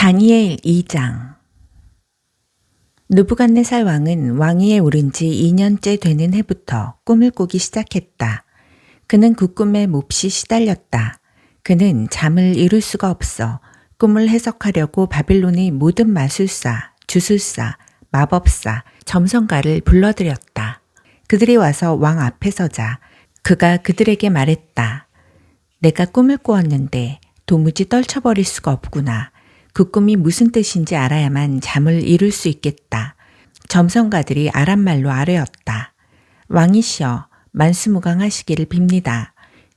다니엘 2장. 느부갓네살 왕은 왕위에 오른 지 2년째 되는 해부터 꿈을 꾸기 시작했다. 그는 그 꿈에 몹시 시달렸다. 그는 잠을 이룰 수가 없어 꿈을 해석하려고 바빌론의 모든 마술사, 주술사, 마법사, 점성가를 불러들였다. 그들이 와서 왕 앞에 서자 그가 그들에게 말했다. 내가 꿈을 꾸었는데 도무지 떨쳐버릴 수가 없구나. 그 꿈이 무슨 뜻인지 알아야만 잠을 이룰 수 있겠다. 점성가들이 아람말로 아뢰었다. 왕이시여 만수무강하시기를 빕니다.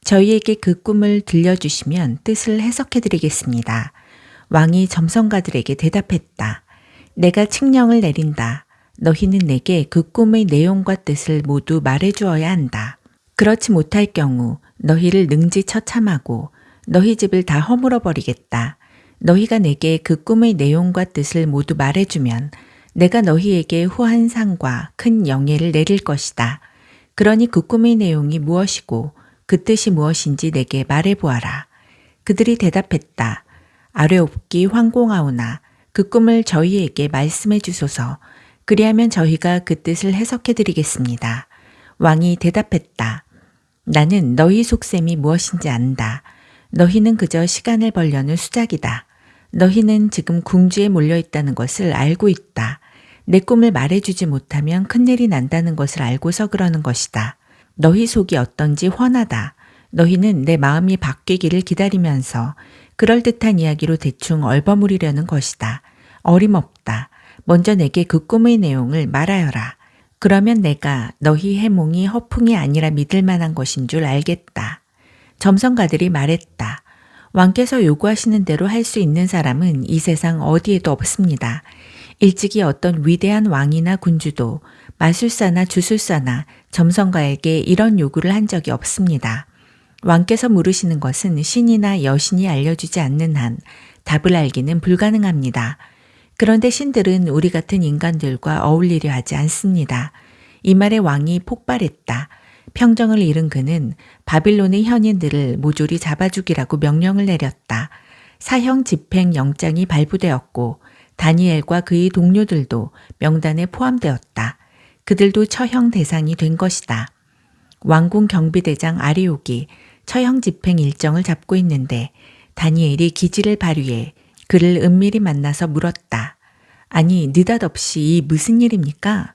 저희에게 그 꿈을 들려주시면 뜻을 해석해드리겠습니다. 왕이 점성가들에게 대답했다. 내가 칙령을 내린다. 너희는 내게 그 꿈의 내용과 뜻을 모두 말해주어야 한다. 그렇지 못할 경우 너희를 능지 처참하고 너희 집을 다 허물어버리겠다. 너희가 내게 그 꿈의 내용과 뜻을 모두 말해주면 내가 너희에게 후한 상과 큰 영예를 내릴 것이다. 그러니 그 꿈의 내용이 무엇이고 그 뜻이 무엇인지 내게 말해보아라. 그들이 대답했다. 아뢰옵기 황공하오나 그 꿈을 저희에게 말씀해 주소서. 그리하면 저희가 그 뜻을 해석해 드리겠습니다. 왕이 대답했다. 나는 너희 속셈이 무엇인지 안다. 너희는 그저 시간을 벌려는 수작이다. 너희는 지금 궁지에 몰려있다는 것을 알고 있다. 내 꿈을 말해주지 못하면 큰일이 난다는 것을 알고서 그러는 것이다. 너희 속이 어떤지 훤하다. 너희는 내 마음이 바뀌기를 기다리면서 그럴듯한 이야기로 대충 얼버무리려는 것이다. 어림없다. 먼저 내게 그 꿈의 내용을 말하여라. 그러면 내가 너희 해몽이 허풍이 아니라 믿을 만한 것인 줄 알겠다. 점성가들이 말했다. 왕께서 요구하시는 대로 할 수 있는 사람은 이 세상 어디에도 없습니다. 일찍이 어떤 위대한 왕이나 군주도 마술사나 주술사나 점성가에게 이런 요구를 한 적이 없습니다. 왕께서 물으시는 것은 신이나 여신이 알려주지 않는 한 답을 알기는 불가능합니다. 그런데 신들은 우리 같은 인간들과 어울리려 하지 않습니다. 이 말에 왕이 폭발했다. 평정을 잃은 그는 바빌론의 현인들을 모조리 잡아주기라고 명령을 내렸다. 사형 집행 영장이 발부되었고 다니엘과 그의 동료들도 명단에 포함되었다. 그들도 처형 대상이 된 것이다. 왕궁 경비대장 아리옥이 처형 집행 일정을 잡고 있는데 다니엘이 기지를 발휘해 그를 은밀히 만나서 물었다. 아니 느닷없이 이 무슨 일입니까?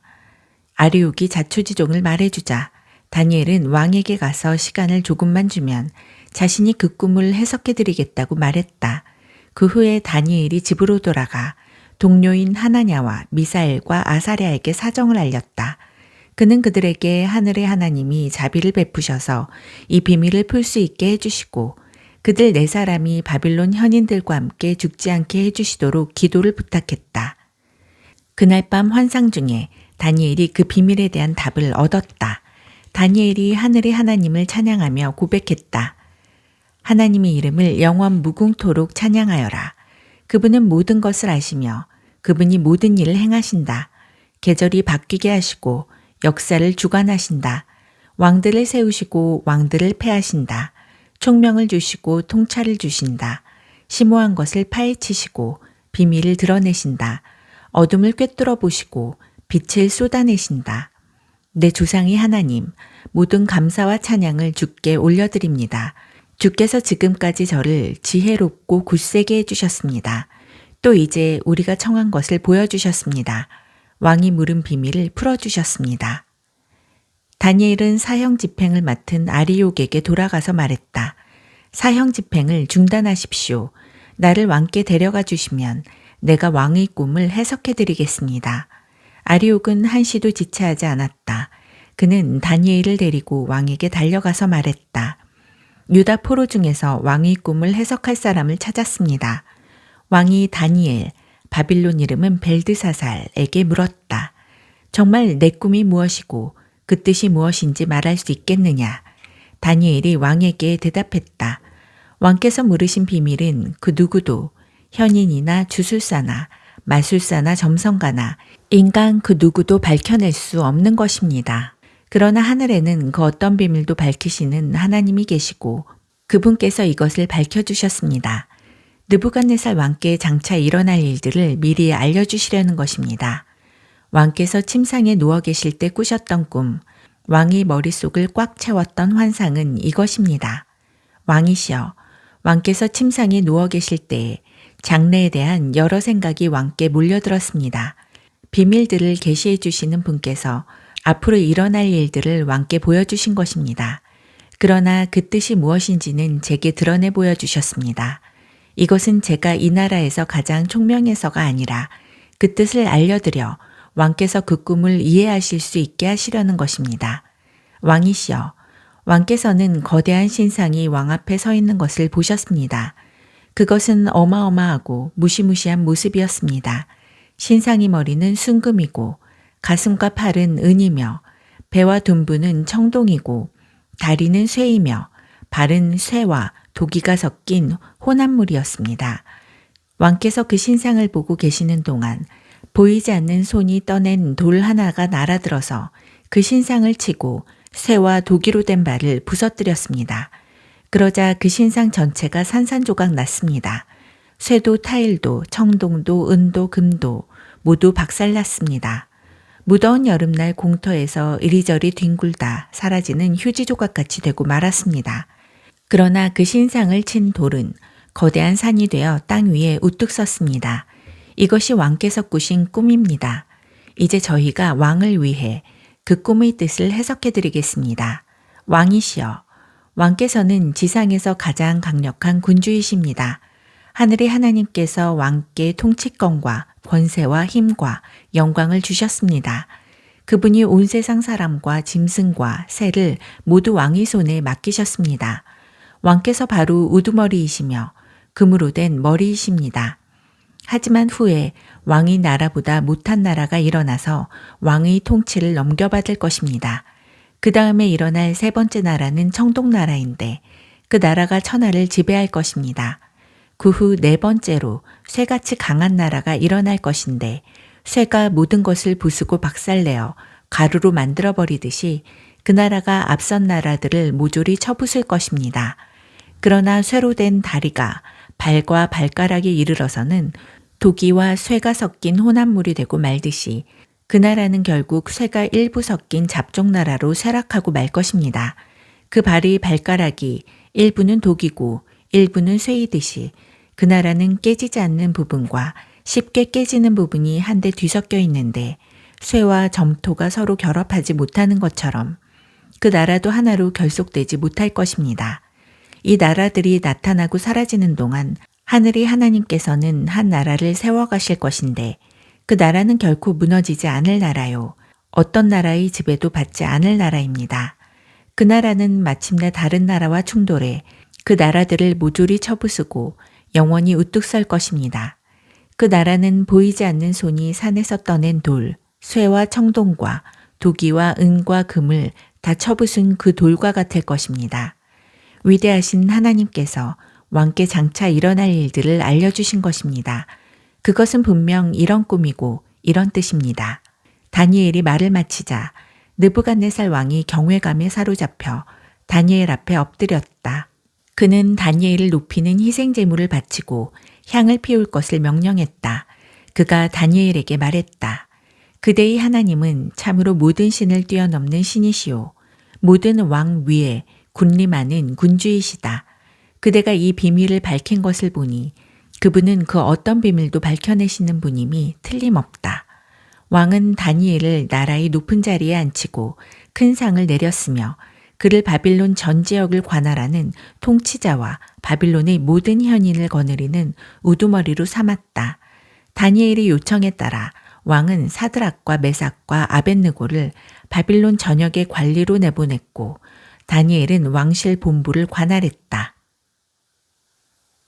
아리옥이 자초지종을 말해주자 다니엘은 왕에게 가서 시간을 조금만 주면 자신이 그 꿈을 해석해드리겠다고 말했다. 그 후에 다니엘이 집으로 돌아가 동료인 하나냐와 미사엘과 아사랴에게 사정을 알렸다. 그는 그들에게 하늘의 하나님이 자비를 베푸셔서 이 비밀을 풀 수 있게 해주시고 그들 4사람이 바빌론 현인들과 함께 죽지 않게 해주시도록 기도를 부탁했다. 그날 밤 환상 중에 다니엘이 그 비밀에 대한 답을 얻었다. 다니엘이 하늘의 하나님을 찬양하며 고백했다. 하나님의 이름을 영원 무궁토록 찬양하여라. 그분은 모든 것을 아시며 그분이 모든 일을 행하신다. 계절이 바뀌게 하시고 역사를 주관하신다. 왕들을 세우시고 왕들을 패하신다. 총명을 주시고 통찰을 주신다. 심오한 것을 파헤치시고 비밀을 드러내신다. 어둠을 꿰뚫어 보시고 빛을 쏟아내신다. 내 조상의 하나님, 모든 감사와 찬양을 주께 올려드립니다. 주께서 지금까지 저를 지혜롭고 굳세게 해주셨습니다. 또 이제 우리가 청한 것을 보여주셨습니다. 왕이 물은 비밀을 풀어주셨습니다. 다니엘은 사형 집행을 맡은 아리옥에게 돌아가서 말했다. 사형 집행을 중단하십시오. 나를 왕께 데려가 주시면 내가 왕의 꿈을 해석해드리겠습니다. 아리옥은 한시도 지체하지 않았다. 그는 다니엘을 데리고 왕에게 달려가서 말했다. 유다 포로 중에서 왕의 꿈을 해석할 사람을 찾았습니다. 왕이 다니엘, 바빌론 이름은 벨드사살에게 물었다. 정말 내 꿈이 무엇이고 그 뜻이 무엇인지 말할 수 있겠느냐? 다니엘이 왕에게 대답했다. 왕께서 물으신 비밀은 그 누구도 현인이나 주술사나 마술사나 점성가나 인간 그 누구도 밝혀낼 수 없는 것입니다. 그러나 하늘에는 그 어떤 비밀도 밝히시는 하나님이 계시고 그분께서 이것을 밝혀주셨습니다. 느부갓네살 왕께 장차 일어날 일들을 미리 알려주시려는 것입니다. 왕께서 침상에 누워 계실 때 꾸셨던 꿈, 왕의 머릿속을 꽉 채웠던 환상은 이것입니다. 왕이시여, 왕께서 침상에 누워 계실 때에 장래에 대한 여러 생각이 왕께 몰려들었습니다. 비밀들을 계시해 주시는 분께서 앞으로 일어날 일들을 왕께 보여주신 것입니다. 그러나 그 뜻이 무엇인지는 제게 드러내 보여주셨습니다. 이것은 제가 이 나라에서 가장 총명해서가 아니라 그 뜻을 알려드려 왕께서 그 꿈을 이해하실 수 있게 하시려는 것입니다. 왕이시여, 왕께서는 거대한 신상이 왕 앞에 서 있는 것을 보셨습니다. 그것은 어마어마하고 무시무시한 모습이었습니다. 신상의 머리는 순금이고 가슴과 팔은 은이며 배와 둔부는 청동이고 다리는 쇠이며 발은 쇠와 도기가 섞인 혼합물이었습니다. 왕께서 그 신상을 보고 계시는 동안 보이지 않는 손이 떠낸 돌 하나가 날아들어서 그 신상을 치고 쇠와 도기로 된 발을 부서뜨렸습니다. 그러자 그 신상 전체가 산산조각 났습니다. 쇠도 타일도 청동도 은도 금도 모두 박살났습니다. 무더운 여름날 공터에서 이리저리 뒹굴다 사라지는 휴지 조각같이 되고 말았습니다. 그러나 그 신상을 친 돌은 거대한 산이 되어 땅 위에 우뚝 섰습니다. 이것이 왕께서 꾸신 꿈입니다. 이제 저희가 왕을 위해 그 꿈의 뜻을 해석해 드리겠습니다. 왕이시여, 왕께서는 지상에서 가장 강력한 군주이십니다. 하늘의 하나님께서 왕께 통치권과 권세와 힘과 영광을 주셨습니다. 그분이 온 세상 사람과 짐승과 새를 모두 왕의 손에 맡기셨습니다. 왕께서 바로 우두머리이시며 금으로 된 머리이십니다. 하지만 후에 왕의 나라보다 못한 나라가 일어나서 왕의 통치를 넘겨받을 것입니다. 그 다음에 일어날 세 번째 나라는 청동나라인데 그 나라가 천하를 지배할 것입니다. 그 후 네 번째로 쇠같이 강한 나라가 일어날 것인데 쇠가 모든 것을 부수고 박살내어 가루로 만들어버리듯이 그 나라가 앞선 나라들을 모조리 쳐부술 것입니다. 그러나 쇠로 된 다리가 발과 발가락에 이르러서는 도기와 쇠가 섞인 혼합물이 되고 말듯이 그 나라는 결국 쇠가 일부 섞인 잡종나라로 쇠락하고 말 것입니다. 그 발이 발가락이 일부는 독이고 일부는 쇠이듯이 그 나라는 깨지지 않는 부분과 쉽게 깨지는 부분이 한데 뒤섞여 있는데 쇠와 점토가 서로 결합하지 못하는 것처럼 그 나라도 하나로 결속되지 못할 것입니다. 이 나라들이 나타나고 사라지는 동안 하늘의 하나님께서는 한 나라를 세워가실 것인데 그 나라는 결코 무너지지 않을 나라요. 어떤 나라의 지배도 받지 않을 나라입니다. 그 나라는 마침내 다른 나라와 충돌해 그 나라들을 모조리 쳐부수고 영원히 우뚝 설 것입니다. 그 나라는 보이지 않는 손이 산에서 떠낸 돌, 쇠와 청동과 도기와 은과 금을 다 쳐부순 그 돌과 같을 것입니다. 위대하신 하나님께서 왕께 장차 일어날 일들을 알려주신 것입니다. 그것은 분명 이런 꿈이고 이런 뜻입니다. 다니엘이 말을 마치자 느부갓네살 왕이 경외감에 사로잡혀 다니엘 앞에 엎드렸다. 그는 다니엘을 높이는 희생 제물을 바치고 향을 피울 것을 명령했다. 그가 다니엘에게 말했다. 그대의 하나님은 참으로 모든 신을 뛰어넘는 신이시오. 모든 왕 위에 군림하는 군주이시다. 그대가 이 비밀을 밝힌 것을 보니 그분은 그 어떤 비밀도 밝혀내시는 분임이 틀림없다. 왕은 다니엘을 나라의 높은 자리에 앉히고 큰 상을 내렸으며 그를 바빌론 전 지역을 관할하는 통치자와 바빌론의 모든 현인을 거느리는 우두머리로 삼았다. 다니엘의 요청에 따라 왕은 사드락과 메삭과 아벳느고를 바빌론 전역의 관리로 내보냈고 다니엘은 왕실 본부를 관할했다.